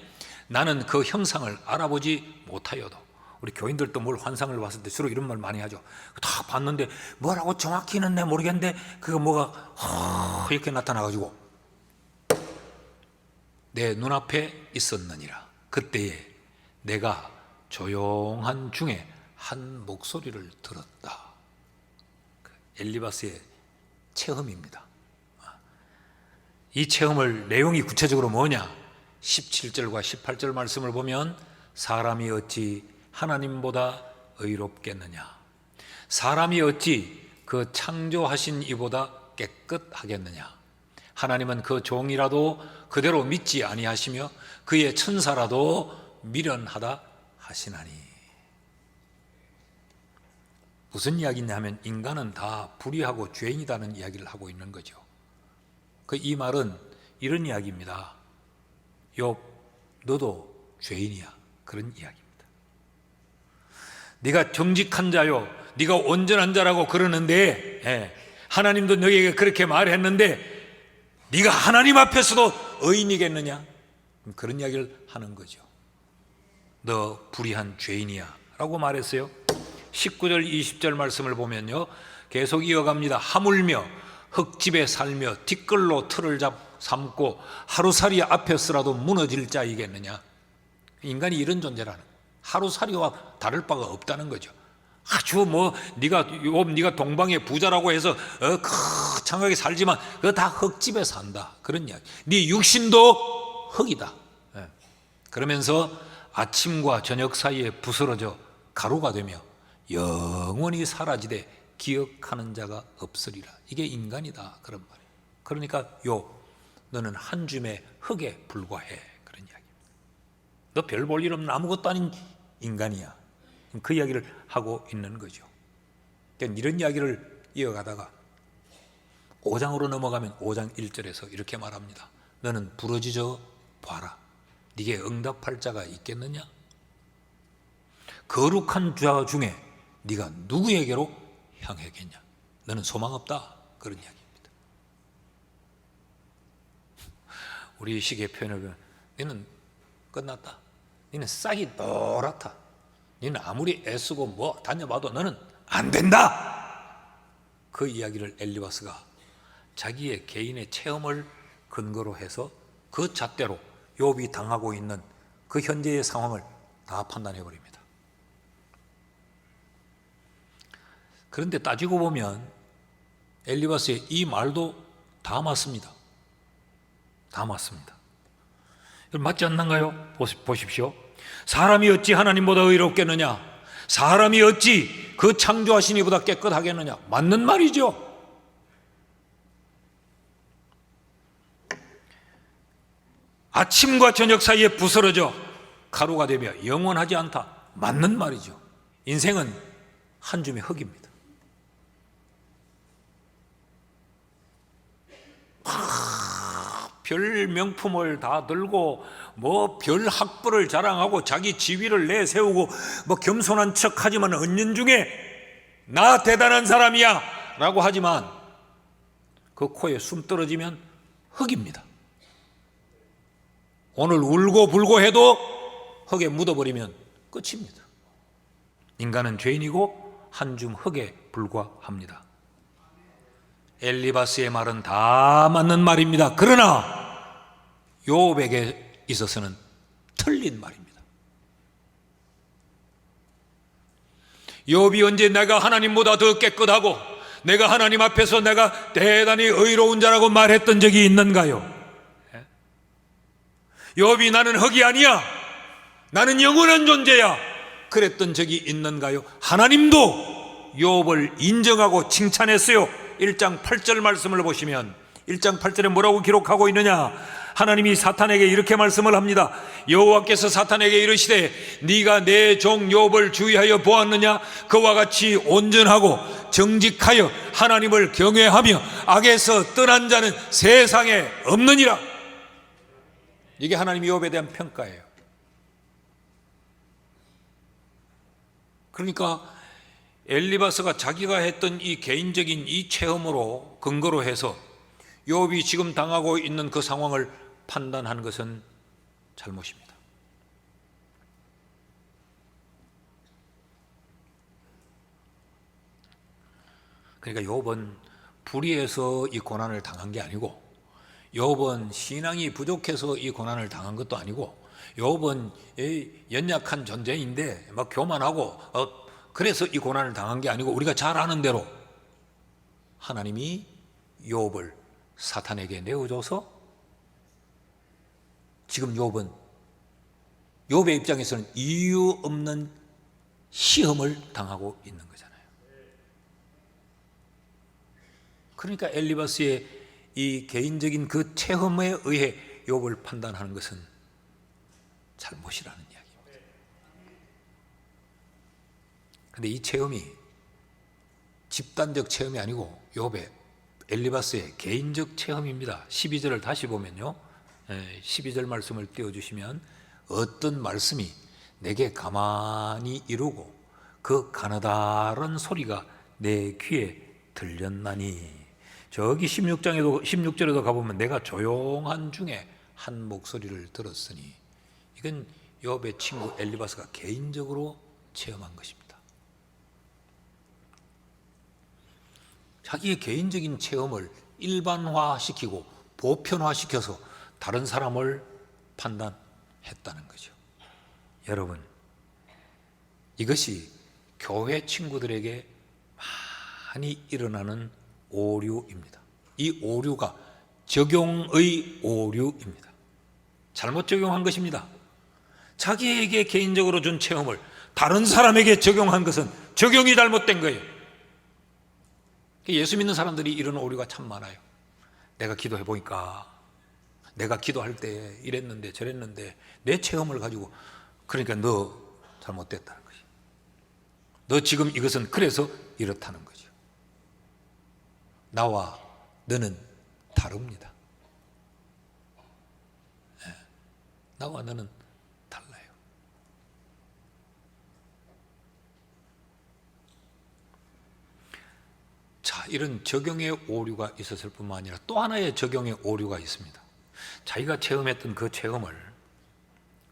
나는 그 형상을 알아보지 못하여도, 우리 교인들도 뭘 환상을 봤을 때 주로 이런 말 많이 하죠. 다 봤는데 뭐라고 정확히는 내 모르겠는데 그거 뭐가 이렇게 나타나가지고 내 눈앞에 있었느니라. 그때에 내가 조용한 중에 한 목소리를 들었다. 엘리바스의 체험입니다. 이 체험을 내용이 구체적으로 뭐냐? 17절과 18절 말씀을 보면 사람이 어찌 하나님보다 의롭겠느냐? 사람이 어찌 그 창조하신 이보다 깨끗하겠느냐? 하나님은 그 종이라도 그대로 믿지 아니하시며 그의 천사라도 미련하다 하시나니. 무슨 이야기냐 하면 인간은 다 불의하고 죄인이라는 이야기를 하고 있는 거죠. 이 말은 이런 이야기입니다. 욥, 너도 죄인이야, 그런 이야기입니다. 네가 정직한 자요, 네가 온전한 자라고 그러는데 하나님도 너에게 그렇게 말했는데 네가 하나님 앞에서도 의인이겠느냐? 그런 이야기를 하는 거죠. 너 불의한 죄인이야 라고 말했어요. 19절 20절 말씀을 보면요, 계속 이어갑니다. 하물며 흙집에 살며 뒷걸로 틀을 삼고 하루살이 앞에서라도 무너질 자이겠느냐? 인간이 이런 존재라는 거예요. 하루살이와 다를 바가 없다는 거죠. 아주 네가 동방의 부자라고 해서 거창하게 살지만 그거 다 흙집에 산다, 그런 이야기. 네 육신도 흙이다. 그러면서 아침과 저녁 사이에 부스러져 가루가 되며 영원히 사라지되 기억하는 자가 없으리라. 이게 인간이다, 그런 말이에요. 그러니까 너는 한 줌의 흙에 불과해, 그런 이야기입니다. 너 별 볼 일 없는 아무것도 아닌 인간이야. 그 이야기를 하고 있는 거죠. 그러니까 이런 이야기를 이어가다가 5장으로 넘어가면 5장 1절에서 이렇게 말합니다. 너는 부러지져 봐라. 네게 응답할 자가 있겠느냐? 거룩한 자 중에 네가 누구에게로 향하겠냐? 너는 소망 없다, 그런 이야기입니다. 우리 식의 표현을 보면 너는 끝났다. 너는 싹이 노랗다. 너는 아무리 애쓰고 뭐 다녀봐도 너는 안 된다. 그 이야기를 엘리바스가 자기의 개인의 체험을 근거로 해서 그 잣대로 욥이 당하고 있는 그 현재의 상황을 다 판단해 버립니다. 그런데 따지고 보면 엘리바스의 이 말도 다 맞습니다. 다 맞습니다. 맞지 않는가요? 보십시오. 사람이 어찌 하나님보다 의롭겠느냐? 사람이 어찌 그 창조하신 이보다 깨끗하겠느냐? 맞는 말이죠. 아침과 저녁 사이에 부스러져 가루가 되며 영원하지 않다. 맞는 말이죠. 인생은 한 줌의 흙입니다. 별 명품을 다 들고 뭐 별 학벌을 자랑하고 자기 지위를 내세우고 뭐 겸손한 척하지만 은연중에 나 대단한 사람이야 라고 하지만 그 코에 숨 떨어지면 흙입니다. 오늘 울고 불고 해도 흙에 묻어버리면 끝입니다. 인간은 죄인이고 한 줌 흙에 불과합니다. 엘리바스의 말은 다 맞는 말입니다. 그러나 욥에게 있어서는 틀린 말입니다. 욥이 언제 내가 하나님보다 더 깨끗하고 내가 하나님 앞에서 내가 대단히 의로운 자라고 말했던 적이 있는가요? 욥이 나는 흙이 아니야, 나는 영원한 존재야 그랬던 적이 있는가요? 하나님도 욥을 인정하고 칭찬했어요. 1장 8절 말씀을 보시면 1장 8절에 뭐라고 기록하고 있느냐? 하나님이 사탄에게 이렇게 말씀을 합니다. 여호와께서 사탄에게 이르시되 네가 내 종 욥을 주의하여 보았느냐? 그와 같이 온전하고 정직하여 하나님을 경외하며 악에서 떠난 자는 세상에 없느니라. 이게 하나님이 욥에 대한 평가예요. 그러니까 엘리바스가 자기가 했던 이 개인적인 이 체험으로 근거로 해서 욥이 지금 당하고 있는 그 상황을 판단한 것은 잘못입니다. 그러니까 욥은 불의해서 이 고난을 당한 게 아니고, 욥은 신앙이 부족해서 이 고난을 당한 것도 아니고, 욥은 연약한 존재인데 막 교만하고 그래서 이 고난을 당한 게 아니고, 우리가 잘 아는 대로 하나님이 욥을 사탄에게 내어줘서 지금 욥은, 욥의 입장에서는 이유 없는 시험을 당하고 있는 거잖아요. 그러니까 엘리바스의 이 개인적인 그 체험에 의해 욥을 판단하는 것은 잘못이라는 이야기입니다. 그런데 이 체험이 집단적 체험이 아니고 욥의, 엘리바스의 개인적 체험입니다. 12절을 다시 보면요, 12절 말씀을 띄워주시면 어떤 말씀이 내게 가만히 이루고 그 가느다란 소리가 내 귀에 들렸나니. 저기 16절에도 가보면 내가 조용한 중에 한 목소리를 들었으니, 이건 욥의 친구 엘리바스가 개인적으로 체험한 것입니다. 자기의 개인적인 체험을 일반화시키고 보편화시켜서 다른 사람을 판단했다는 거죠. 여러분, 이것이 교회 친구들에게 많이 일어나는 오류입니다. 이 오류가 적용의 오류입니다. 잘못 적용한 것입니다. 자기에게 개인적으로 준 체험을 다른 사람에게 적용한 것은 적용이 잘못된 거예요. 예수 믿는 사람들이 이런 오류가 참 많아요. 내가 기도해 보니까, 내가 기도할 때 이랬는데 저랬는데 내 체험을 가지고, 그러니까 너 잘못됐다는 거지. 너 지금 이것은 그래서 이렇다는 거죠. 나와 너는 다릅니다. 나와 너는 달라요. 자, 이런 적용의 오류가 있었을 뿐만 아니라 또 하나의 적용의 오류가 있습니다. 자기가 체험했던 그 체험을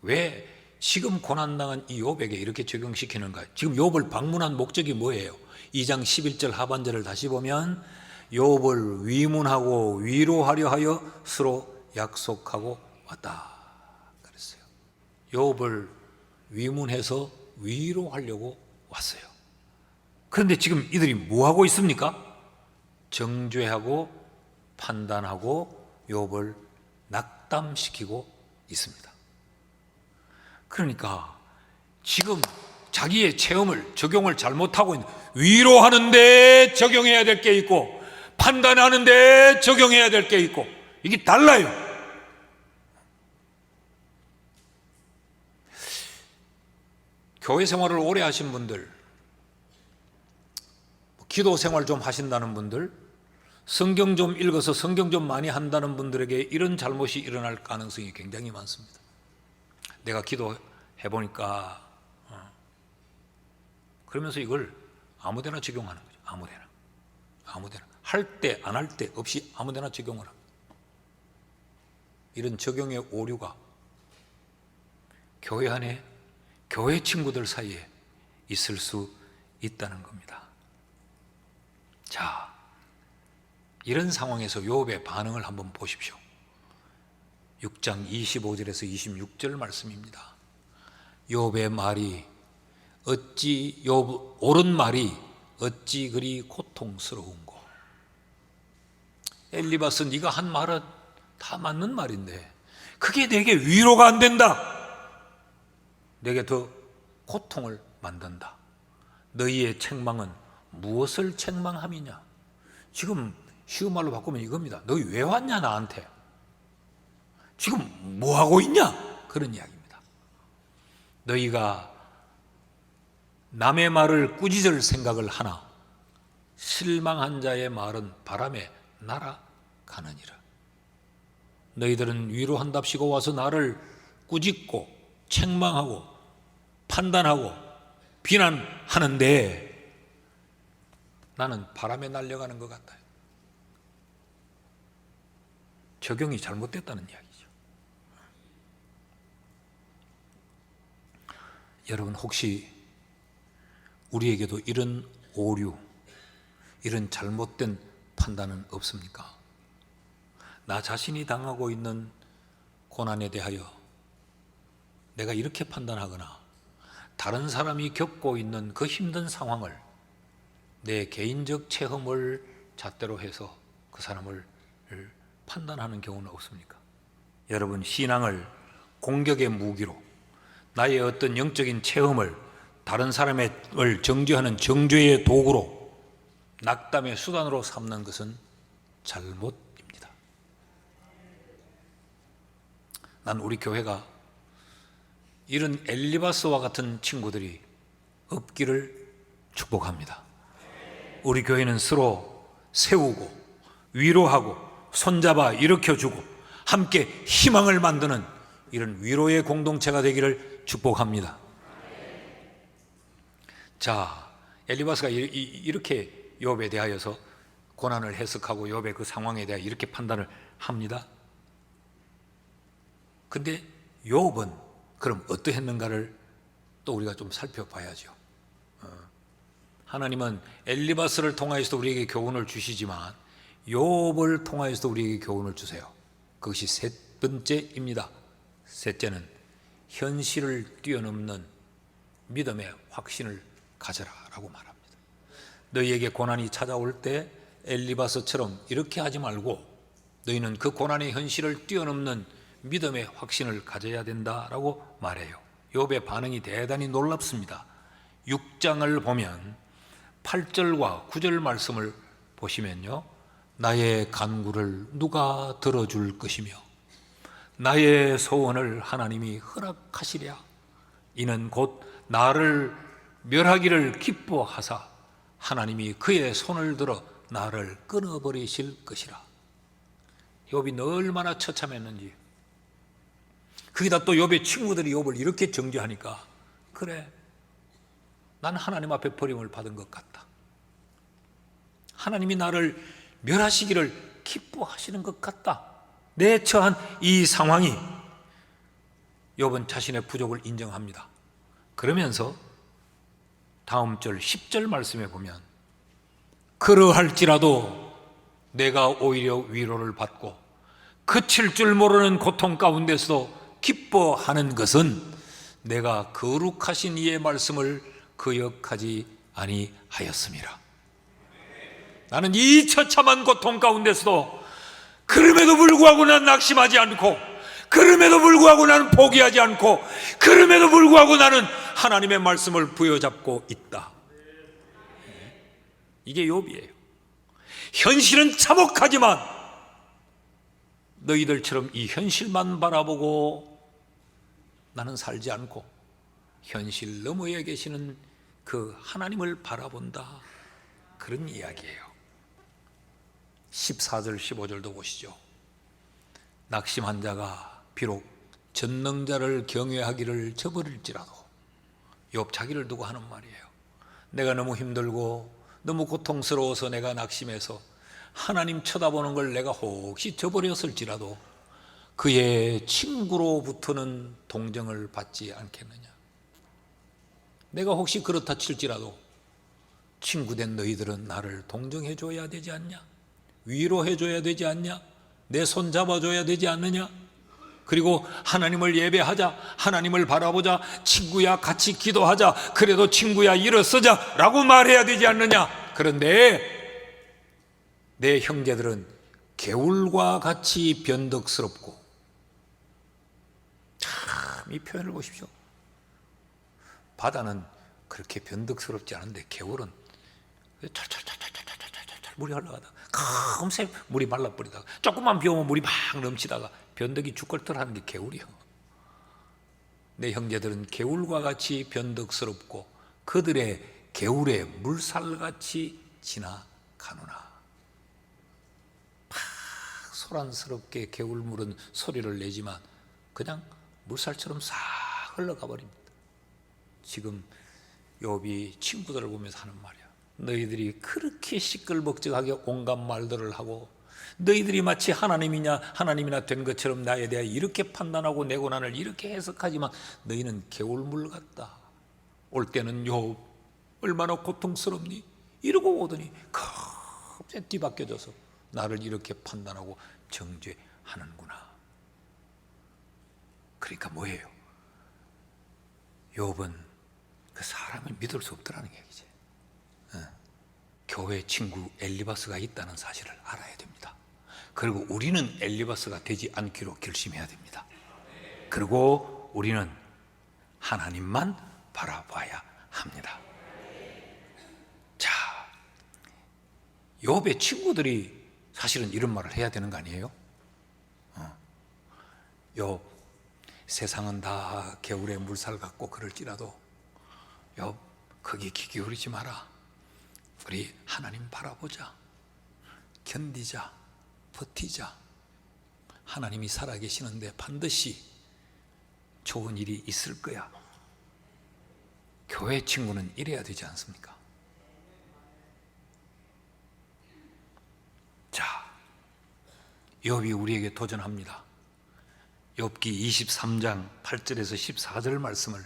왜 지금 고난당한 이 욥에게 이렇게 적용시키는가? 지금 욥을 방문한 목적이 뭐예요? 2장 11절 하반절을 다시 보면 욥을 위문하고 위로하려 하여 서로 약속하고 왔다 그랬어요. 욥을 위문해서 위로하려고 왔어요. 그런데 지금 이들이 뭐하고 있습니까? 정죄하고 판단하고 욥을 낙담시키고 있습니다. 그러니까 지금 자기의 체험을 적용을 잘못하고 있는, 위로하는데 적용해야 될 게 있고 판단하는데 적용해야 될 게 있고, 이게 달라요. 교회 생활을 오래 하신 분들, 기도 생활 좀 하신다는 분들, 성경 좀 읽어서 성경 좀 많이 한다는 분들에게 이런 잘못이 일어날 가능성이 굉장히 많습니다. 내가 기도해 보니까 그러면서 이걸 아무데나 적용하는 거죠. 아무데나 할 때 안 할 때 없이 아무데나 적용을 합니다. 이런 적용의 오류가 교회 안에, 교회 친구들 사이에 있을 수 있다는 겁니다. 자, 이런 상황에서 욥의 반응을 한번 보십시오. 6장 25절에서 26절 말씀입니다. 욥의 말이 어찌, 옳은 말이 어찌 그리 고통스러운고. 엘리바스, 네가 한 말은 다 맞는 말인데 그게 내게 위로가 안 된다. 내게 더 고통을 만든다. 너희의 책망은 무엇을 책망함이냐? 지금 쉬운 말로 바꾸면 이겁니다. 너희 왜 왔냐 나한테? 지금 뭐 하고 있냐? 그런 이야기입니다. 너희가 남의 말을 꾸짖을 생각을 하나 실망한 자의 말은 바람에 날아가느니라. 너희들은 위로한답시고 와서 나를 꾸짖고 책망하고 판단하고 비난하는데 나는 바람에 날려가는 것 같아요. 적용이 잘못됐다는 이야기죠. 여러분, 혹시 우리에게도 이런 오류, 이런 잘못된 판단은 없습니까? 나 자신이 당하고 있는 고난에 대하여 내가 이렇게 판단하거나 다른 사람이 겪고 있는 그 힘든 상황을 내 개인적 체험을 잣대로 해서 그 사람을 판단하는 경우는 없습니까? 여러분, 신앙을 공격의 무기로, 나의 어떤 영적인 체험을 다른 사람을 정죄하는 정죄의 도구로, 낙담의 수단으로 삼는 것은 잘못입니다. 난 우리 교회가 이런 엘리바스와 같은 친구들이 없기를 축복합니다. 우리 교회는 서로 세우고 위로하고 손잡아 일으켜주고 함께 희망을 만드는 이런 위로의 공동체가 되기를 축복합니다. 자, 엘리바스가 이렇게 욥에 대하여서 고난을 해석하고 욥의 그 상황에 대해 이렇게 판단을 합니다. 근데 욥은 그럼 어떠했는가를 또 우리가 좀 살펴봐야죠. 하나님은 엘리바스를 통하여서도 우리에게 교훈을 주시지만 욥을 통하여서도 우리에게 교훈을 주세요. 그것이 세 번째입니다. 셋째는 현실을 뛰어넘는 믿음의 확신을 가져라라고 말합니다. 너희에게 고난이 찾아올 때 엘리바스처럼 이렇게 하지 말고 너희는 그 고난의 현실을 뛰어넘는 믿음의 확신을 가져야 된다라고 말해요. 욥의 반응이 대단히 놀랍습니다. 6장을 보면 8절과 9절 말씀을 보시면요, 나의 간구를 누가 들어줄 것이며 나의 소원을 하나님이 허락하시랴. 이는 곧 나를 멸하기를 기뻐하사 하나님이 그의 손을 들어 나를 끊어버리실 것이라. 욥이 얼마나 처참했는지. 거기다 또 욥의 친구들이 욥을 이렇게 정죄하니까, 그래, 난 하나님 앞에 버림을 받은 것 같다. 하나님이 나를 멸하시기를 기뻐하시는 것 같다. 내 처한 이 상황이. 욥은 자신의 부족을 인정합니다. 그러면서 다음 절 10절 말씀에 보면 그러할지라도 내가 오히려 위로를 받고 그칠 줄 모르는 고통 가운데서도 기뻐하는 것은 내가 거룩하신 이의 말씀을 거역하지 아니하였음이라. 나는 이 처참한 고통 가운데서도 그럼에도 불구하고 난 낙심하지 않고, 그럼에도 불구하고 나는 포기하지 않고, 그럼에도 불구하고 나는 하나님의 말씀을 부여잡고 있다. 이게 욥이에요. 현실은 참혹하지만 너희들처럼 이 현실만 바라보고 나는 살지 않고 현실 너머에 계시는 그 하나님을 바라본다, 그런 이야기예요. 14절 15절도 보시죠. 낙심한 자가 비록 전능자를 경외하기를 저버릴지라도, 욥 자기를 두고 하는 말이에요. 내가 너무 힘들고 너무 고통스러워서 내가 낙심해서 하나님 쳐다보는 걸 내가 혹시 저버렸을지라도 그의 친구로부터는 동정을 받지 않겠느냐. 내가 혹시 그렇다 칠지라도 친구된 너희들은 나를 동정해 줘야 되지 않냐? 위로해 줘야 되지 않냐? 내 손 잡아줘야 되지 않느냐? 그리고 하나님을 예배하자, 하나님을 바라보자, 친구야 같이 기도하자, 그래도 친구야 일어서자 라고 말해야 되지 않느냐? 그런데 내 형제들은 개울과 같이 변덕스럽고, 참 이 표현을 보십시오. 바다는 그렇게 변덕스럽지 않은데 개울은 철철철철철철철철 물이 흘러가다가 금세 물이 말라버리다가 조금만 비 오면 물이 막 넘치다가 변덕이 죽걸떨하는 게 개울이요. 내 형제들은 개울과 같이 변덕스럽고 그들의 개울에 물살같이 지나가노나. 막 소란스럽게 개울물은 소리를 내지만 그냥 물살처럼 싹 흘러가 버립니다. 지금 욥이 친구들을 보면서 하는 말이야. 너희들이 그렇게 시끌벅적하게 온갖 말들을 하고 너희들이 마치 하나님이나 된 것처럼 나에 대해 이렇게 판단하고 내 고난을 이렇게 해석하지만 너희는 개울물 같다. 올 때는 욥 얼마나 고통스럽니? 이러고 오더니 갑자기 뒤바뀌어져서 나를 이렇게 판단하고 정죄하는구나. 그러니까 뭐예요? 욥은 그 사람을 믿을 수 없더라는 얘기지. 교회 친구 엘리바스가 있다는 사실을 알아야 됩니다. 그리고 우리는 엘리바스가 되지 않기로 결심해야 됩니다. 그리고 우리는 하나님만 바라봐야 합니다. 자, 욥의 친구들이 사실은 이런 말을 해야 되는 거 아니에요? 욥, 세상은 다 개울에 물살 같고 그럴지라도 욥, 거기 귀 기울이지 마라. 우리 하나님 바라보자. 견디자. 버티자. 하나님이 살아계시는데 반드시 좋은 일이 있을 거야. 교회 친구는 이래야 되지 않습니까? 자, 욥이 우리에게 도전합니다. 욥기 23장 8절에서 14절 말씀을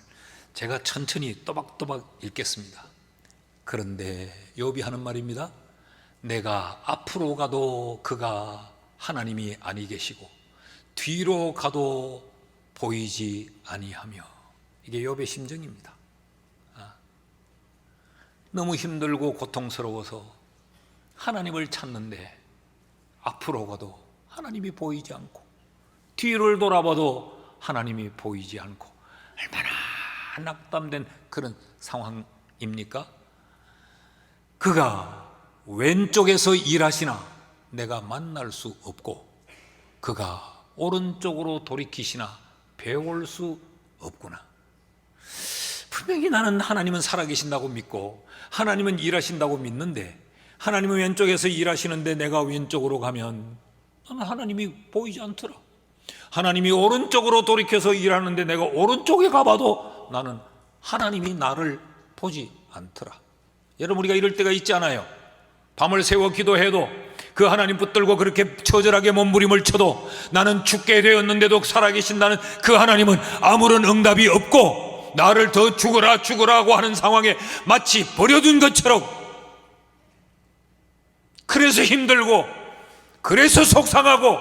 제가 천천히 또박또박 읽겠습니다. 그런데 욥이 하는 말입니다. 내가 앞으로 가도 그가 하나님이 아니 계시고 뒤로 가도 보이지 아니하며. 이게 욥의 심정입니다. 너무 힘들고 고통스러워서 하나님을 찾는데 앞으로 가도 하나님이 보이지 않고 뒤를 돌아봐도 하나님이 보이지 않고 얼마나 낙담된 그런 상황입니까? 그가 왼쪽에서 일하시나 내가 만날 수 없고 그가 오른쪽으로 돌이키시나 배울 수 없구나. 분명히 나는 하나님은 살아계신다고 믿고 하나님은 일하신다고 믿는데 하나님은 왼쪽에서 일하시는데 내가 왼쪽으로 가면 나는 하나님이 보이지 않더라. 하나님이 오른쪽으로 돌이켜서 일하는데 내가 오른쪽에 가봐도 나는 하나님이 나를 보지 않더라. 여러분, 우리가 이럴 때가 있지 않아요? 밤을 새워 기도해도 그 하나님 붙들고 그렇게 처절하게 몸부림을 쳐도 나는 죽게 되었는데도 살아계신다는 그 하나님은 아무런 응답이 없고 나를 더 죽으라고 하는 상황에 마치 버려둔 것처럼, 그래서 힘들고 그래서 속상하고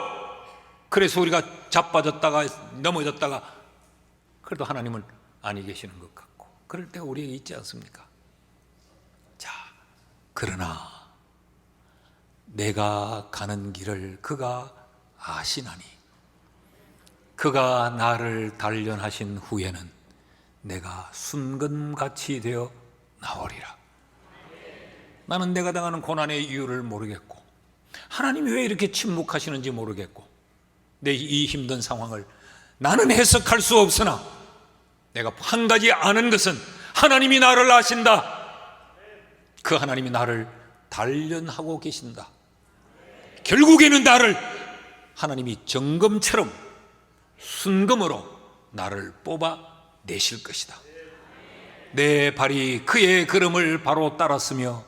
그래서 우리가 자빠졌다가 넘어졌다가 그래도 하나님은 아니 계시는 것 같고 그럴 때가 우리에게 있지 않습니까? 자, 그러나 내가 가는 길을 그가 아시나니 그가 나를 단련하신 후에는 내가 순금같이 되어 나오리라. 나는 내가 당하는 고난의 이유를 모르겠고 하나님이 왜 이렇게 침묵하시는지 모르겠고 내 이 힘든 상황을 나는 해석할 수 없으나 내가 한 가지 아는 것은 하나님이 나를 아신다. 그 하나님이 나를 단련하고 계신다. 결국에는 나를 하나님이 정금처럼 순금으로 나를 뽑아내실 것이다. 내 발이 그의 걸음을 바로 따랐으며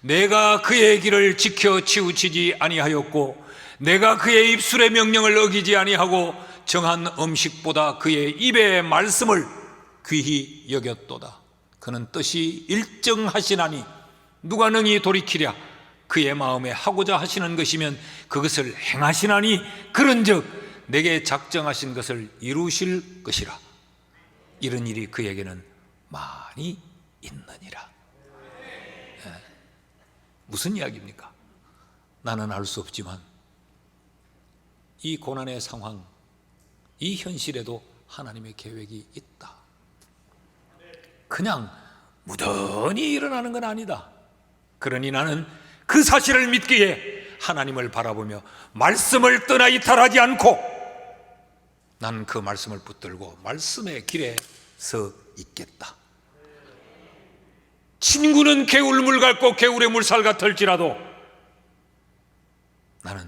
내가 그의 길을 지켜 치우치지 아니하였고 내가 그의 입술의 명령을 어기지 아니하고 정한 음식보다 그의 입의 말씀을 귀히 여겼도다. 그는 뜻이 일정하시나니 누가 능히 돌이키랴. 그의 마음에 하고자 하시는 것이면 그것을 행하시나니 그런즉 내게 작정하신 것을 이루실 것이라. 이런 일이 그에게는 많이 있느니라. 무슨 이야기입니까? 나는 알 수 없지만 이 고난의 상황, 이 현실에도 하나님의 계획이 있다. 그냥 무던히 일어나는 건 아니다. 그러니 나는 그 사실을 믿기에 하나님을 바라보며 말씀을 떠나 이탈하지 않고 나는 그 말씀을 붙들고 말씀의 길에 서 있겠다. 친구는 개울물 같고 개울의 물살 같을지라도 나는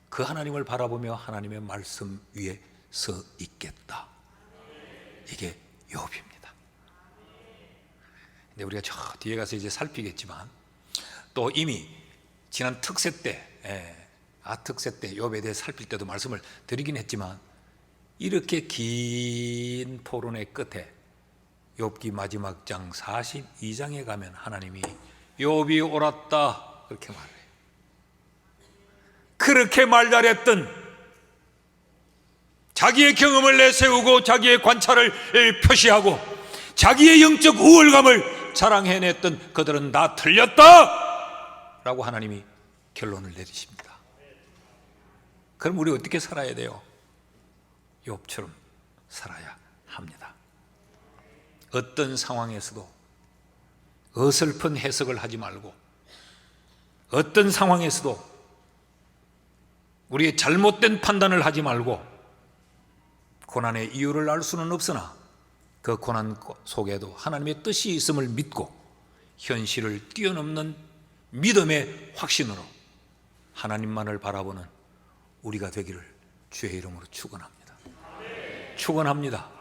그 하나님을 바라보며 하나님의 말씀 위에 서 있겠다. 이게 욥입니다. 근데 우리가 저 뒤에 가서 이제 살피겠지만 또 이미 지난 특세 때, 특세 때 욥에 대해 살필 때도 말씀을 드리긴 했지만 이렇게 긴 토론의 끝에 욥기 마지막 장 42장에 가면 하나님이 욥이 옳았다 그렇게 말해요. 그렇게 말 잘했던, 자기의 경험을 내세우고 자기의 관찰을 표시하고 자기의 영적 우월감을 자랑해냈던 그들은 다 틀렸다 라고 하나님이 결론을 내리십니다. 그럼 우리 어떻게 살아야 돼요? 욥처럼 살아야 합니다. 어떤 상황에서도 어설픈 해석을 하지 말고 어떤 상황에서도 우리의 잘못된 판단을 하지 말고 고난의 이유를 알 수는 없으나 그 고난 속에도 하나님의 뜻이 있음을 믿고 현실을 뛰어넘는 믿음의 확신으로 하나님만을 바라보는 우리가 되기를 주의 이름으로 축원합니다. 축원합니다.